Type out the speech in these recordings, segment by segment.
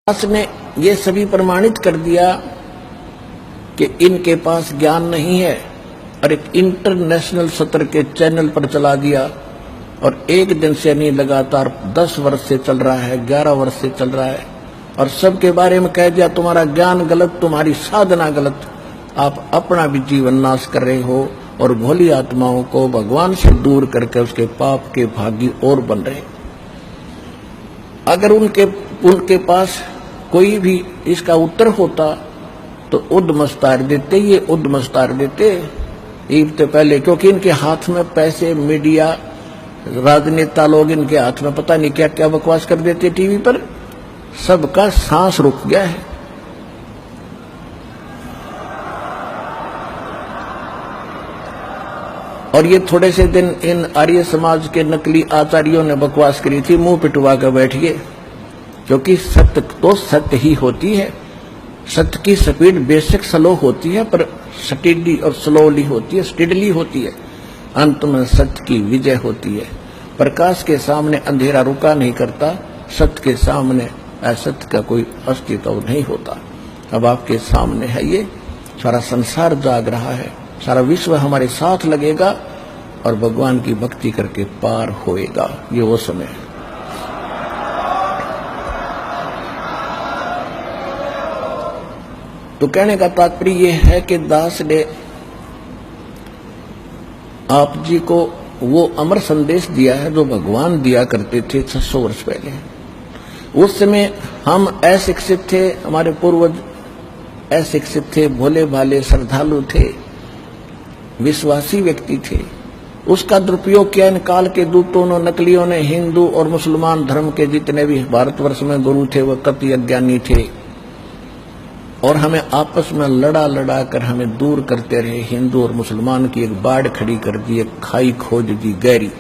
दास ने ये सभी प्रमाणित कर दिया कि इनके पास ज्ञान नहीं है और एक इंटरनेशनल सत्र के चैनल पर चला दिया और एक दिन से नहीं, लगातार 10 वर्ष से चल रहा है, 11 वर्ष से चल रहा है और सबके बारे में कह दिया तुम्हारा ज्ञान गलत, तुम्हारी साधना गलत, आप अपना भी जीवन नाश कर रहे हो और भोली आत्माओं को भगवान से दूर करके उसके पाप के भागी और बन रहे। अगर उनके पास कोई भी इसका उत्तर होता तो उद्मस्तार देते, ये उद्मस्तार देते ईद से पहले, क्योंकि इनके हाथ में पैसे, मीडिया, राजनेता लोग इनके हाथ में पता नहीं क्या क्या बकवास कर देते टीवी पर, सबका सांस रुक गया है। और ये थोड़े से दिन इन आर्य समाज के नकली आचार्यों ने बकवास करी थी, मुंह पिटवा कर बैठ गए, क्योंकि सत्य तो सत्य ही होती है। सत्य की स्पीड बेशक स्लो होती है पर स्टेडी और स्लोली होती है, स्टेडली होती है। अंत में सत्य की विजय होती है। प्रकाश के सामने अंधेरा रुका नहीं करता, सत्य के सामने असत्य का कोई अस्तित्व नहीं होता। अब आपके सामने है, ये सारा संसार जाग रहा है, सारा विश्व हमारे साथ लगेगा और भगवान की भक्ति करके पार होएगा। ये वो समय है। तो कहने का तात्पर्य यह है कि दास ने आप जी को वो अमर संदेश दिया है जो भगवान दिया करते थे 600 वर्ष पहले। उस समय हम अशिक्षित थे, हमारे पूर्वज अशिक्षित थे, भोले भाले श्रद्धालु थे, विश्वासी व्यक्ति थे। उसका दुरुपयोग किया इन काल के दूतों ने, नकलियों ने। हिंदू और मुसलमान धर्म के जितने भी भारतवर्ष में गुरु थे वह कति अज्ञानी थे और हमें आपस में लड़ा लड़ा कर हमें दूर करते रहे। हिंदू और मुसलमान की एक बाढ़ खड़ी कर दी, एक खाई खोज दी गहरी।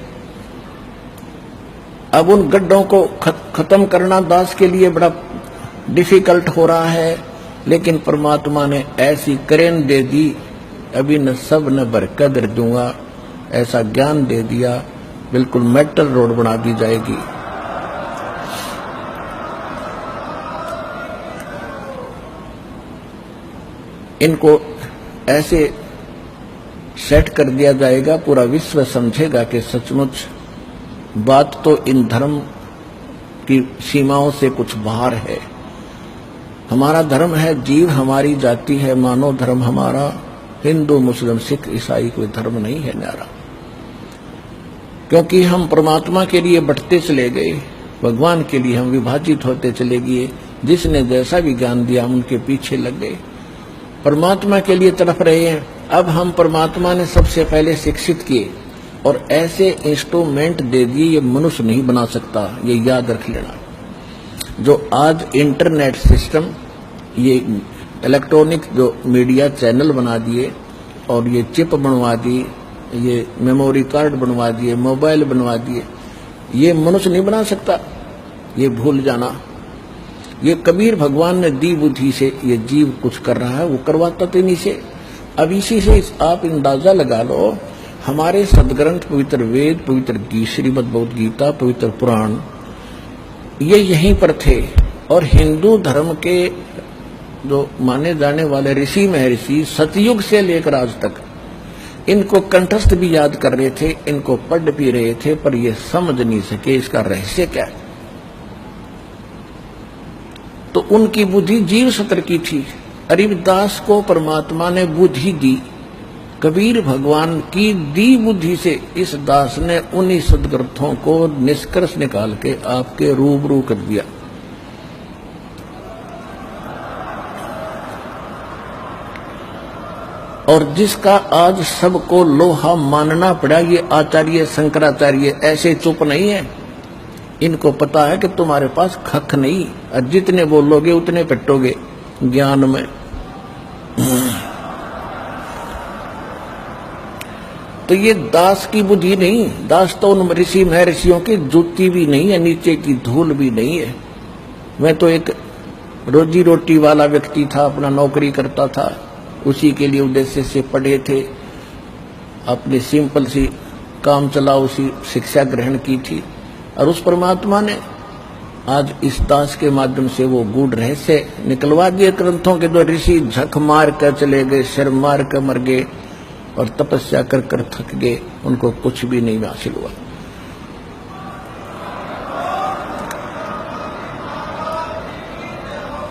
अब उन गड्ढों को खत्म करना दास के लिए बड़ा डिफिकल्ट हो रहा है, लेकिन परमात्मा ने ऐसी करेन दे दी, अभी न सब न बरकदर दूंगा, ऐसा ज्ञान दे दिया, बिल्कुल मेटल रोड बना दी जाएगी। इनको ऐसे सेट कर दिया जाएगा, पूरा विश्व समझेगा कि सचमुच बात तो इन धर्म की सीमाओं से कुछ बाहर है। हमारा धर्म है, जीव हमारी जाति है, मानव धर्म हमारा, हिंदू मुस्लिम सिख ईसाई कोई धर्म नहीं है न्यारा। क्योंकि हम परमात्मा के लिए बढ़ते चले गए, भगवान के लिए हम विभाजित होते चले गए। जिसने जैसा भी ज्ञान दिया हम उनके पीछे लग गए, परमात्मा के लिए तड़प रहे हैं। अब हम परमात्मा ने सबसे पहले शिक्षित किए और ऐसे इंस्ट्रूमेंट दे दिए, ये मनुष्य नहीं बना सकता, ये याद रख लेना। जो आज इंटरनेट सिस्टम, ये इलेक्ट्रॉनिक जो मीडिया चैनल बना दिए और ये चिप बनवा दी, ये मेमोरी कार्ड बनवा दिए, मोबाइल बनवा दिए, ये मनुष्य नहीं बना सकता, ये भूल जाना। ये कबीर भगवान ने दी बुद्धि से ये जीव कुछ कर रहा है, वो करवाता तो इन्हीं से। अब इसी से आप अंदाजा लगा लो, हमारे सदग्रंथ पवित्र वेद, पवित्र श्रीमद् भगवद गीता, पवित्र पुराण, ये यहीं पर थे। और हिंदू धर्म के जो माने जाने वाले ऋषि महर्षि सतयुग से लेकर आज तक इनको कंठस्थ भी याद कर रहे थे, इनको पढ़ भी रहे थे, पर ये समझ नहीं सके इसका रहस्य क्या है। तो उनकी बुद्धि जीव सत्र की थी। अरिदास को परमात्मा ने बुद्धि दी, कबीर भगवान की दी बुद्धि से इस दास ने उन्हीं सदग्रंथों को निष्कर्ष निकाल के आपके रूबरू कर दिया। और जिसका आज सबको लोहा मानना पड़ा, ये आचार्य शंकराचार्य ऐसे चुप नहीं है। इनको पता है कि तुम्हारे पास खख नहीं, और जितने बोलोगे उतने पिटोगे ज्ञान में। तो ये दास की बुद्धि नहीं, दास तो उन ऋषि महर्षियों की जूती भी नहीं है, नीचे की धूल भी नहीं है। मैं तो एक रोजी रोटी वाला व्यक्ति था, अपना नौकरी करता था, उसी के लिए उद्देश्य से पढ़े थे, अपनी सिंपल सी काम चलाओ सी शिक्षा ग्रहण की थी। और उस परमात्मा ने आज इस दास के माध्यम से वो गूढ़ रहस्य निकलवा दिए ग्रंथों के। दो ऋषि झक मार कर चले गए, सिर मार कर मर गए और तपस्या कर कर थक गए, उनको कुछ भी नहीं हासिल हुआ।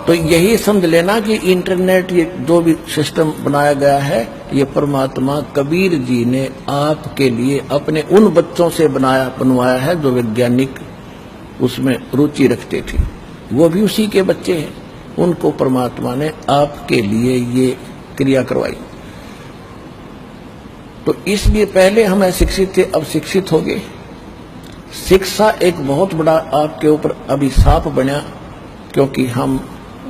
तो यही समझ लेना कि इंटरनेट, ये जो भी सिस्टम बनाया गया है, ये परमात्मा कबीर जी ने आपके लिए अपने उन बच्चों से बनवाया है जो वैज्ञानिक उसमें रुचि रखते थे। वो भी उसी के बच्चे हैं, उनको परमात्मा ने आपके लिए ये क्रिया करवाई। तो इसलिए पहले हम अशिक्षित थे, अब शिक्षित हो गए। शिक्षा एक बहुत बड़ा आपके ऊपर अभिशाप बना, क्योंकि हम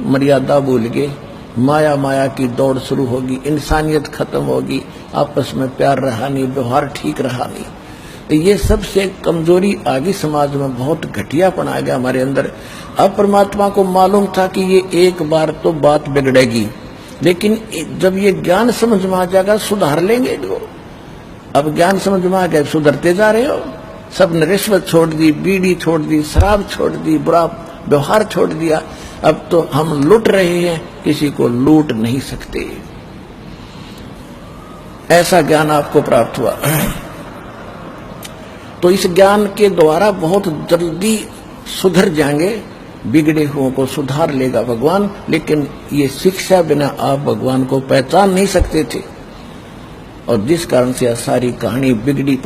मर्यादा भूल गए। माया माया की दौड़ शुरू होगी, इंसानियत खत्म होगी, आपस में प्यार रहा नहीं, व्यवहार ठीक रहा नहीं। तो ये सबसे कमजोरी आ गई समाज में, बहुत घटियापन आ गया हमारे अंदर। अब परमात्मा को मालूम था कि ये एक बार तो बात बिगड़ेगी, लेकिन जब ये ज्ञान समझ में आ जाएगा सुधार लेंगे लोग। अब ज्ञान समझ में आ गया, सुधरते जा रहे हो। सबने रिश्वत छोड़ दी, बीड़ी छोड़ दी, शराब छोड़ दी, बुरा व्यवहार छोड़ दिया। अब तो हम लूट रहे हैं, किसी को लूट नहीं सकते। ऐसा ज्ञान आपको प्राप्त हुआ। तो इस ज्ञान के द्वारा बहुत जल्दी सुधर जाएंगे, बिगड़े हुओं को सुधार लेगा भगवान। लेकिन ये शिक्षा बिना आप भगवान को पहचान नहीं सकते थे, और जिस कारण से यह सारी कहानी बिगड़ी।